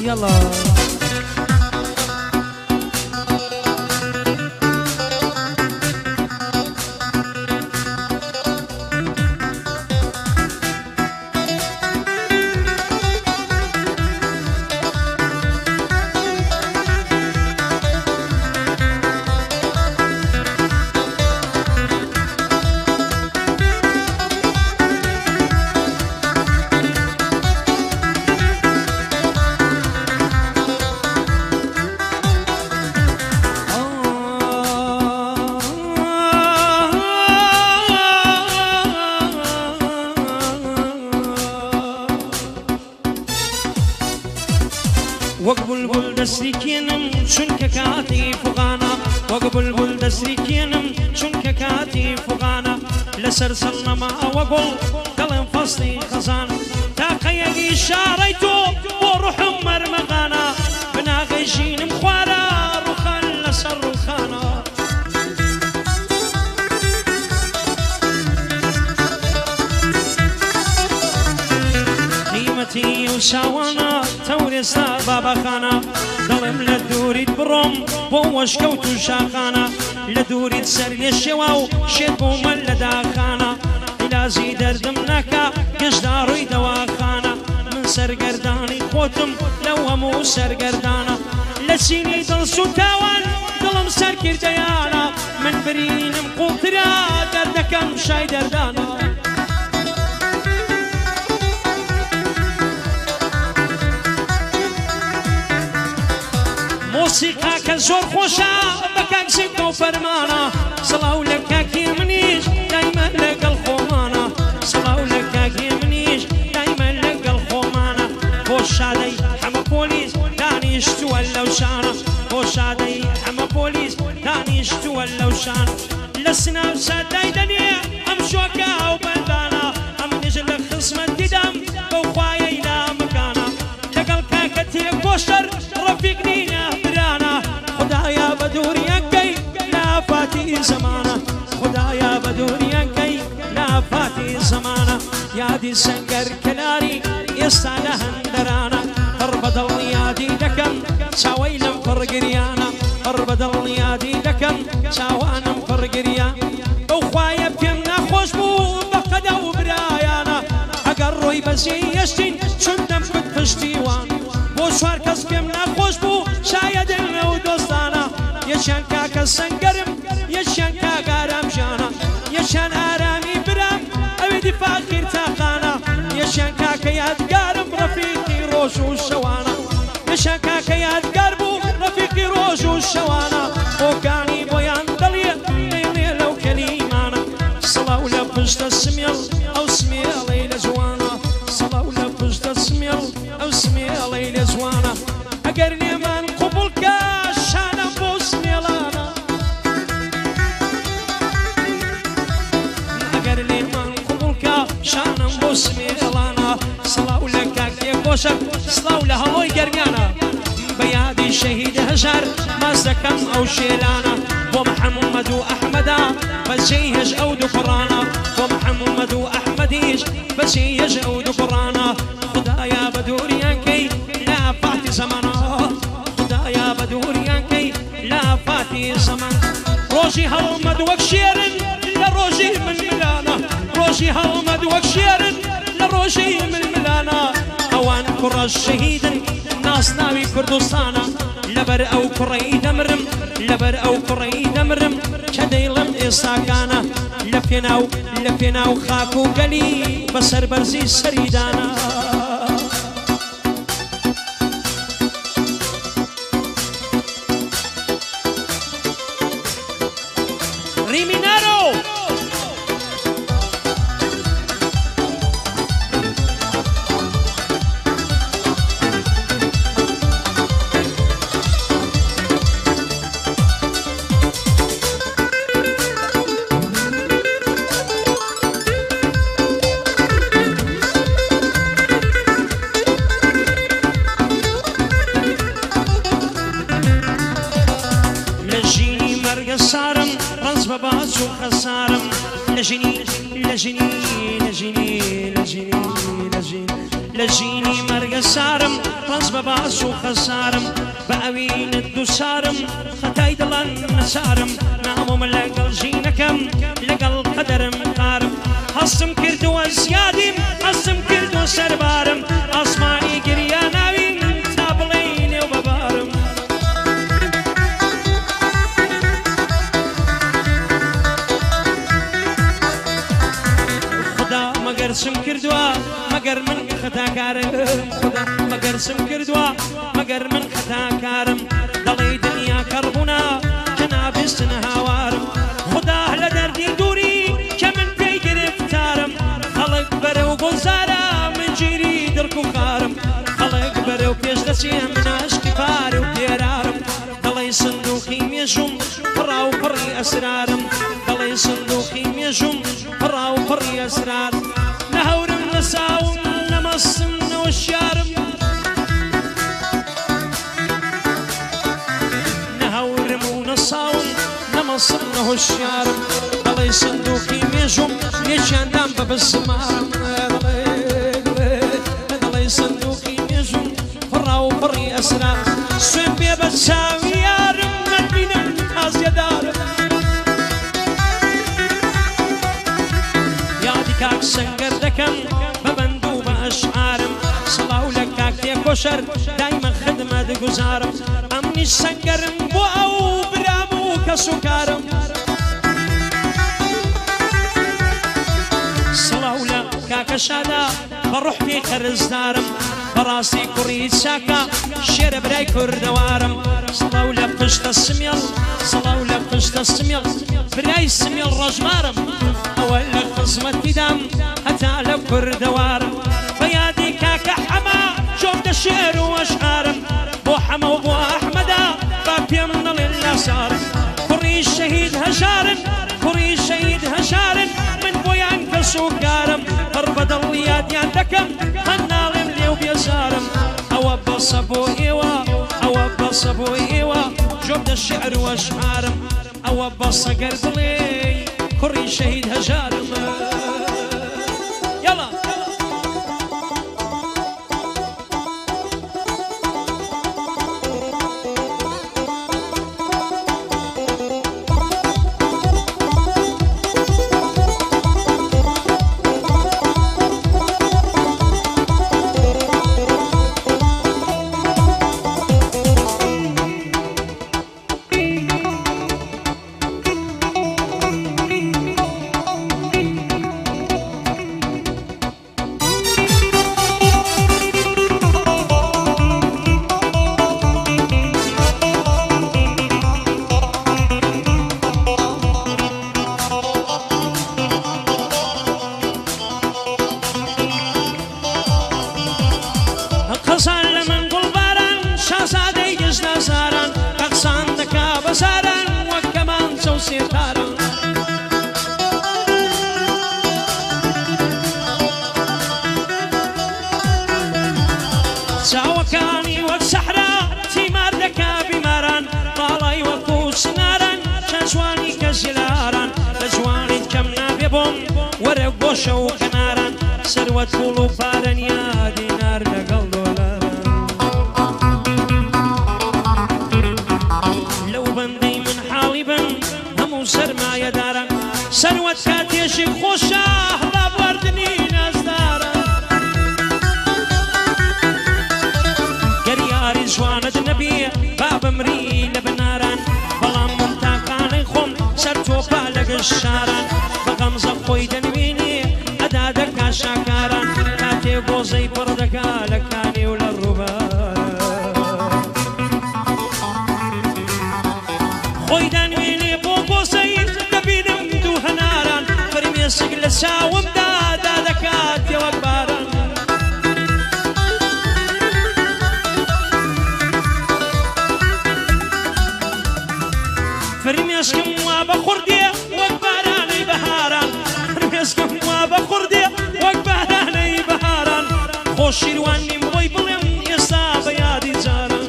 يلا وقبل دسری کینم چونکە کاتی فغانە وقبل دسری کینم چونکە کاتی فغانە لەسەر سەرنەماوە گوڵ دەڵێم فەسڵی خەزان تاقەیەکی شارەی تۆ بۆ ڕوحم مەرمەغانە بناغی ژینم خوارە ڕوخان لەسەر ڕوخانە قیمەتی و شاوانە تەورێستا بابەخانە دەڵێم لە دووریت بڕۆم بۆ وەشکەوت و شاخانە لە دووریت سەر لێ شێوا و شێت بۆمە لە داخانە عیلازی دەردم ناکا گەشتا ڕووی دەواخانە من سەرگەردانی خۆتم لەو هەموو سەرگەردانە لە چینی دڵس و تاوان دڵم سەرکردەیانە من برینم قوڵترا دەردەکەم شای دەردانە موسیقا کە زۆر خۆشە بە کاکسێک و فەرمانە سڵاو لە کاکی منیش دایمە لەگەڵ خۆمانە سڵاو لە کاکی منیش دایمە لەگەڵ خۆمانە بۆ شادەی هەمە پۆلیس دانیشتووە لەو شانە بۆ شادەی هەمە پۆلیس دانیشتووە لەو شانە لە سناو سادای دەنێ ئەم شۆکە ئەو بەندانە ئەم نێژ لە خزمەت دیدەم بەو خوایەی لامکانە لەگەڵ کاکە تێک بۆ شەر ڕەفیق نینە خدایا بدوریانکەی لافاتی زمانە خدایا بدوریانکەی لافاتی زمانە یادی سەنگەر کەلاری ئێستا لە هەندەرانە پڕ بەدڵ یادی دەکەم چاوەی لەم پڕگریانە پڕ بەدڵ یادی دەکەم چاوانم پڕگریان ئەو خوایە پێم ناخۆش بوو بە قەدە و برایانە ئەگەر ڕۆی بەزی یەشتین چون دەمکت پشتیوان بۆ چوار کەس پێم ناخۆش بوو شایەد و دۆستانە یەکیان کاکە سەنگەرم یەکیان کاگارام ژانە یەکیان ئارامی برام ئەوێ دیفاقیر تاقانە یەکیان کاکە یادگارم ڕەفیقی ڕۆژ و شەوانە یەکیان کاکە یادگار بوو ڕەفیقی ڕۆژ و شەوانە بۆکانی بۆیان دڵیە دەیڵێ لەو کەلیمانە سڵاو لە پشتە سمێڵ ئەو سمێڵەی لە جوانە سڵاو لە پشتە سمێڵ ئەو سمێڵەی لە جوانە ئەگەر نێمان قوبوڵ کە شانم بۆ سمێڵانە ئەگەر نێمان قوبوڵ کە شانم بۆ سمێڵانە سڵاو لە کاکێک بۆشە سڵاو لە هەڵۆی گەرمیانە بە یادی شەهید هەژار ماز دەکەم ئەو شێلانە بۆ محەممەد و ئەحمەدا بەجێی هێژ ئەو دوو کوڕانە بۆ محەممەد و ئەحمەدیش بەجێی هێژ ئەو دوو کوڕانە خدایا بە دووریانکەی لا فاتی زەمانە خدایا بە دووریانکەی لا فاتی زەمان ڕۆژی هەڵمەد وەک شێرن لە ڕۆژی ململانە ڕۆژی هەڵمەد وەک شێرن لە ڕۆژی ململانە ئەوان کوڕە شەهیدن ناسناوی کوردستانە لەبەر ئەو کوڕەی دەمرم لەبەر ئەو کوڕەی دەمرم کە دەیڵم ئێستاکانە لە پێناو خاک و گەلی بەسەر بەرزی سەریدانە Riminaro! سارم رنز بباز و خسارم لجني لجني لجني لجني لجني لجيني مرق سارم راس بباس وخسارم بأوين الدسارم ختاي دلان سارم نامم لقل جينكم لقل قدرم قارم حصم كردو زيادم حصم كردو سربارم أسماني قريا ناوين تابلين وببارم خدا مقرسم كردوا مقر من خطا كارم خدا مقرسم كردوا مقر من خطا كارم دلي دنيا كربنا جنابستن هاوارم خدا لدردي دوري كمن في قرفتارم خلق برو قلزارا من جيري دركو خارم خلق برو بيش دسيه من عشقي فارو بيرارم دلي صندوقي ميجم براو بري أسرارم دلي صندوقي ميجم براو بري أسرار نهورم نساوم نمصم نوشيارم نهورم ونساوم نمصم نوشيارم دلي صندوقي ميجم يجان دام ببسمارم دلي صندوقي ميجم براو بري أسرار سوين بيبتساوي يارم نربينم أزيا دارم كاك سنگر دكم ببندو بأشعارم صلاو لك كاك تيكوشر دايما خدمة گزارم أمني سنگرم بو أو برامو كسوكارم صلاو لك كاك شادا بروح في خرز دارم براسي كوريد ساكا شير براي كردوارم صلاو لك قشت السميل صلاو لك قشت السميل براي السميل رجمارم أول خصمتي دم حتى لو كردوارم بيادي كاكا حما شوف الشعر واشعارم بو حما وبو أحمدا باب يمنا لله صارم كوري الشهيد هشارن كوري الشهيد هشارن من بويان كسوكارم هربد اللياد ياندكم هنالم ليو بيزارم أو بصبو إيوا أو بصبو إيوا شوف الشعر واشعارم أو بص قربلي كوري شهيد هجارم يلا ساوكاني والسحرة تيمار دكا بماران طالي وكوس ناران شاشواني كزلاران لجواني كمنا بيبوم ورق وشو كناران سروة فولو فارن يا دينار لقل دولاران لو بندي من حالبا همو سرما يداران سروة كاتيش خوشاه لا بوردني ناس داران جوانة النبي باب مري لبناران بلام منتاقان خم سرتو بالق الشاران بغمزة خوي دنبيني أدادك شاكاران كاتي قوزي بردكا لكاني ولا الربان خوي دنبيني بوقوزي دبينم دو هناران فرمي سقل ساوم دادكات يا وكباران فرميسكم وبخردي وقباراني بهاران فرميسكم وبخردي وقباراني بهاران خوش شيرواني مبوي بلم يسا بيادي زاران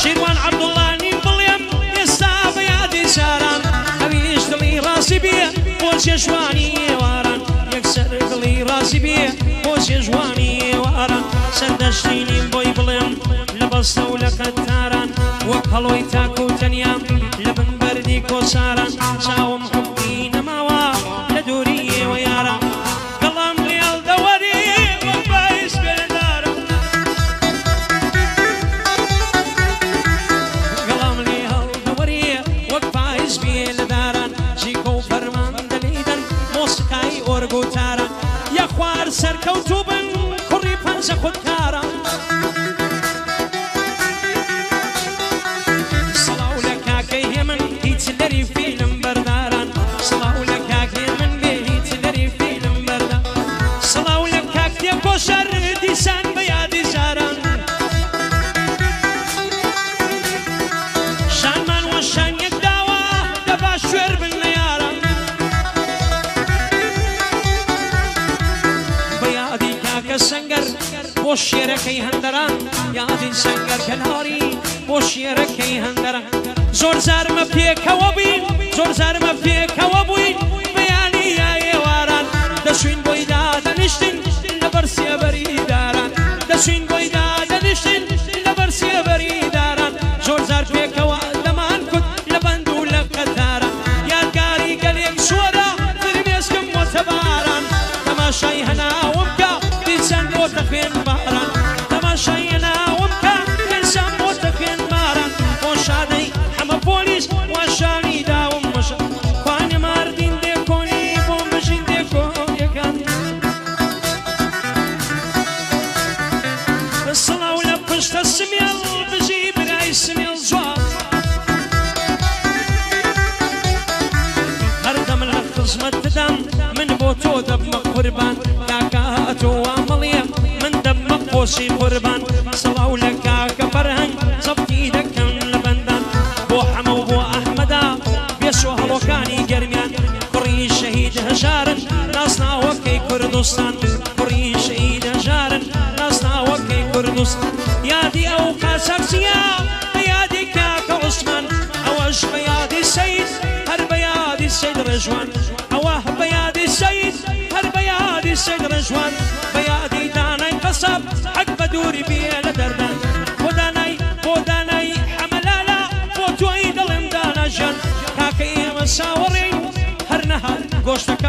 شيروان عبد الله نيم بلم يسا بيادي زاران جوانی ئێواران یەکسەر دڵی ڕازی بێ بۆچێ جوانی ئێواران سەردەشتینیم بۆی بڵێم لە بەستە و لە قەتاران وەک هەڵۆی تاک و تەنیام لە بن بەردی کۆساران چاوم حوقی نەماوە لە دووری ئێوە یاران گەڵام لێڵ دەوەری وەک باعیس بێدارم گەڵام لێڵ دەوەری وەک باعیس بێ لە داران جیکە و فەرمان دەلیدەن مۆسیقای ئۆرگ و تاران یا خوار سەرکەوتوو بن کوڕی پەنجە خودکاران سەڵاو لە کاکەی هێمن هیچ لەری فیلم بەرداران سەڵاو لە کاکەی من بێ هیچ لەری فیلم بەردار سەڵاو لە کاکتێ کۆشەر دیسان بە یادی جاران شانمان وە شانیەک داوە دەبا شوێر بن لە یاران بە یادی کاکە سەنگەر بۆ شێرەکەی هەندەران یادی سەنگەر کەناری بۆ شێرەکەی هەندەران زۆر زارمە پێکەوە بین زۆر زارمە پێکەوە بووین بەیانی ئێواران دەچوین بۆی دادەنیشتین لەبەر سێبەری داران دەچوین بۆی دادەنیشتین لەبەر سێبەری داران زۆر زار پێکەوە دەمان کورد لە بەند و لە قەتاران یادگاری گەلێک سووەدا فرمێسکم وەتە باران تەماشای هەناوم کە دیسان بۆتە خوێن باران تەماشای هەناوم کە دیسان بۆتە خوێن باران بۆ شادەی هەمە پۆلیس واشانی داوم وەشە خوانێ ماردین دێکۆنی بۆ مژین دێکۆیەکان سڵاو لە پشتە سمێڵ بژی برای سمێڵ جوان هەردەم لە خزمەت دەدەم من بۆ تۆ دەبمە قوربان کاکە تۆ وامەڵیە من دەبمە خۆشی قوربان سڵاو لە کاکە فەرهەنگ زەبتی دەکەم لە بەندان بۆ حەمە و بۆ ئەحمەدا بێشۆ هەڵۆکانی گەرمیان کوڕی شەهید هەژارن ناسناوەکەی کوردستان کوڕی شەهید هەژارن ناسناوەکەی کوردستان یادی ئەو قاسەقچیە بە یادی کاکە عوسمان ئەوەش بە یادی سەید هەر بە یادی سەید ڕێژوان ئەوە بە یادی سەید هەر بە یادی سەید ڕێژوان بە یادی دانای قەسەب حەق بە دووری بێ لە دەردان بۆ دانای حەمەلالە بۆ تۆی دڵم داناژان کاکە ئێمە ساوەڕێین هەر نەهات گۆشتەکە